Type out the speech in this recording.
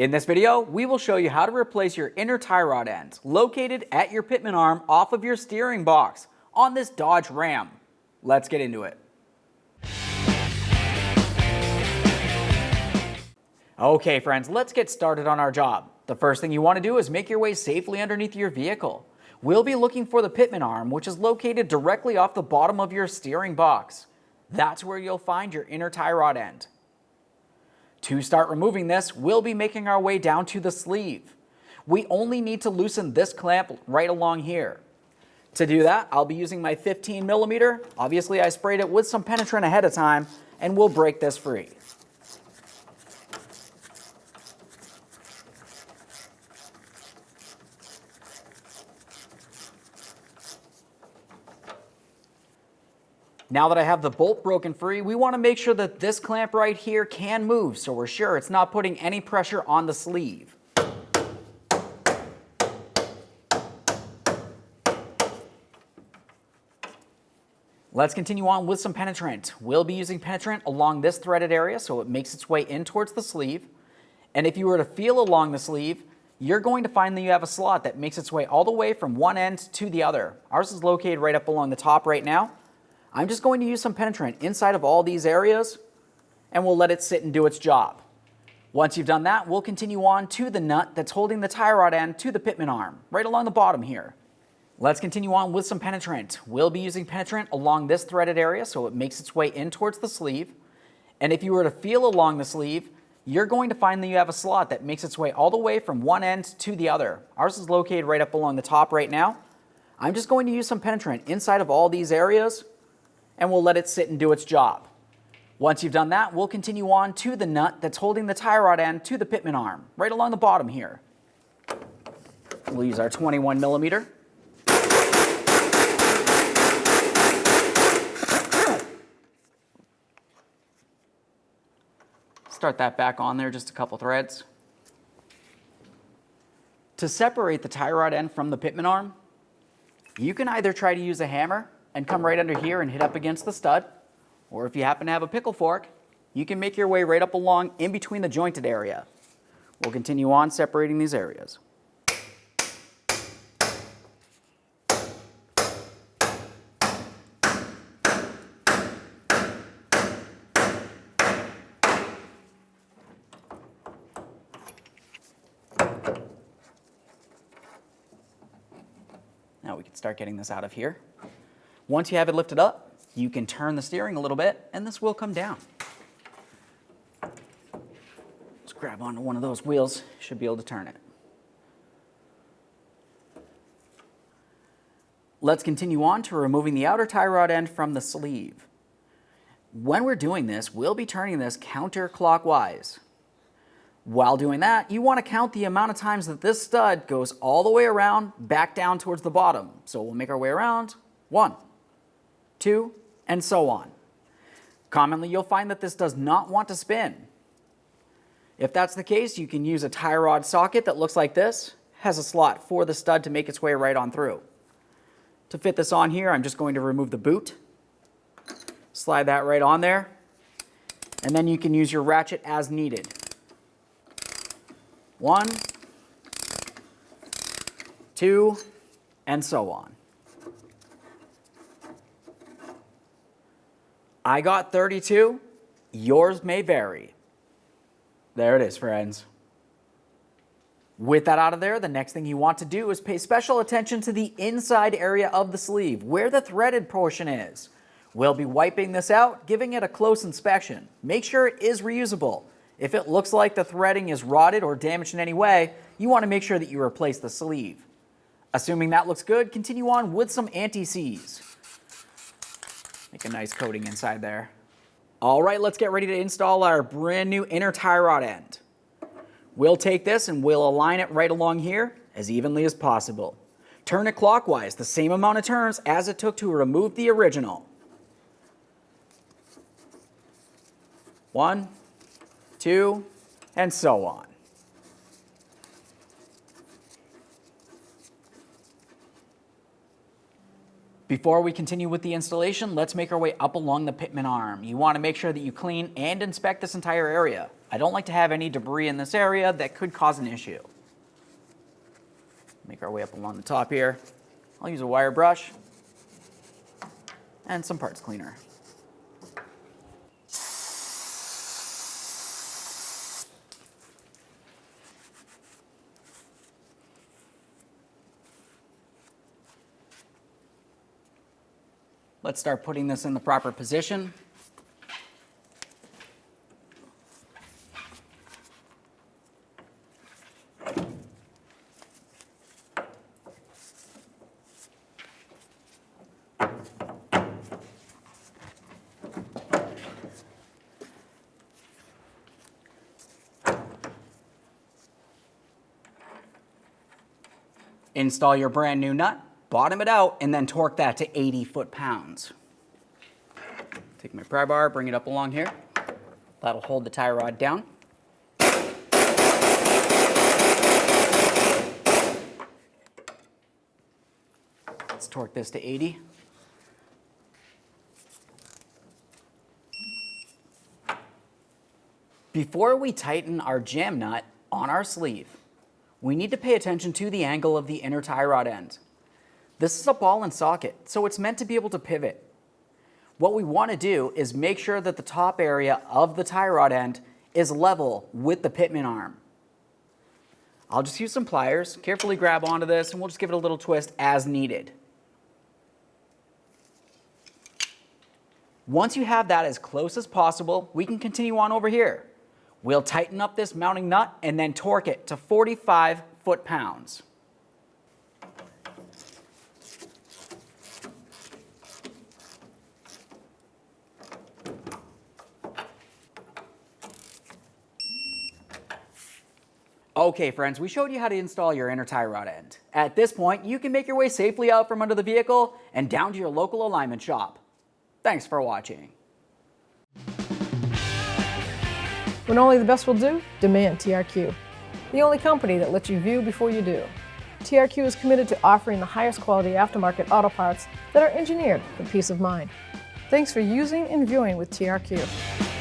In this video, we will show you how to replace your inner tie rod end located at your pitman arm off of your steering box on this Dodge Ram. Let's get into it. Okay friends, let's get started on our job. The first thing you want to do is make your way safely underneath your vehicle. We'll be looking for the pitman arm, which is located directly off the bottom of your steering box. That's where you'll find your inner tie rod end. To start removing this, we'll be making our way down to the sleeve. We only need to loosen this clamp right along here. To do that, I'll be using my 15 millimeter. Obviously, I sprayed it with some penetrant ahead of time, and we'll break this free. Now that I have the bolt broken free, we want to make sure that this clamp right here can move, so we're sure it's not putting any pressure on the sleeve. Let's continue on with some penetrant. We'll be using penetrant along this threaded area so it makes its way in towards the sleeve. And if you were to feel along the sleeve, you're going to find that you have a slot that makes its way all the way from one end to the other. Ours is located right up along the top right now. I'm just going to use some penetrant inside of all these areas, and we'll let it sit and do its job. Once you've done that, we'll continue on to the nut that's holding the tie rod end to the pitman arm, right along the bottom here. Let's continue on with some penetrant. We'll be using penetrant along this threaded area so it makes its way in towards the sleeve. And if you were to feel along the sleeve, you're going to find that you have a slot that makes its way all the way from one end to the other. Ours is located right up along the top right now. I'm just going to use some penetrant inside of all these areas, and we'll let it sit and do its job. Once you've done that, we'll continue on to the nut that's holding the tie rod end to the pitman arm, right along the bottom here. We'll use our 21 millimeter. Start that back on there, just a couple threads. To separate the tie rod end from the pitman arm, you can either try to use a hammer and come right under here and hit up against the stud, or if you happen to have a pickle fork, you can make your way right up along in between the jointed area. We'll continue on separating these areas. Now we can start getting this out of here. Once you have it lifted up, you can turn the steering a little bit, and this will come down. Just grab onto one of those wheels, should be able to turn it. Let's continue on to removing the outer tie rod end from the sleeve. When we're doing this, we'll be turning this counterclockwise. While doing that, you want to count the amount of times that this stud goes all the way around, back down towards the bottom. So we'll make our way around. 1, 2, and so on. Commonly, you'll find that this does not want to spin. If that's the case, you can use a tie rod socket that looks like this, has a slot for the stud to make its way right on through. To fit this on here, I'm just going to remove the boot, slide that right on there, and then you can use your ratchet as needed. 1, 2, and so on. I got 32, yours may vary. There it is, friends. With that out of there, the next thing you want to do is pay special attention to the inside area of the sleeve, where the threaded portion is. We'll be wiping this out, giving it a close inspection. Make sure it is reusable. If it looks like the threading is rotted or damaged in any way, you want to make sure that you replace the sleeve. Assuming that looks good, continue on with some anti-seize. Make a nice coating inside there. All right, let's get ready to install our brand new inner tie rod end. We'll take this and we'll align it right along here as evenly as possible. Turn it clockwise, the same amount of turns as it took to remove the original. 1, 2, and so on. Before we continue with the installation, let's make our way up along the pitman arm. You want to make sure that you clean and inspect this entire area. I don't like to have any debris in this area that could cause an issue. Make our way up along the top here. I'll use a wire brush and some parts cleaner. Let's start putting this in the proper position. Install your brand new nut, bottom it out, and then torque that to 80 foot-pounds. Take my pry bar, bring it up along here. That'll hold the tie rod down. Let's torque this to 80. Before we tighten our jam nut on our sleeve, we need to pay attention to the angle of the inner tie rod end. This is a ball and socket, so it's meant to be able to pivot. What we want to do is make sure that the top area of the tie rod end is level with the pitman arm. I'll just use some pliers, carefully grab onto this, and we'll just give it a little twist as needed. Once you have that as close as possible, we can continue on over here. We'll tighten up this mounting nut and then torque it to 45 foot-pounds. Okay friends, we showed you how to install your inner tie rod end. At this point, you can make your way safely out from under the vehicle and down to your local alignment shop. Thanks for watching. When only the best will do, demand TRQ. The only company that lets you view before you do. TRQ is committed to offering the highest quality aftermarket auto parts that are engineered for peace of mind. Thanks for using and viewing with TRQ.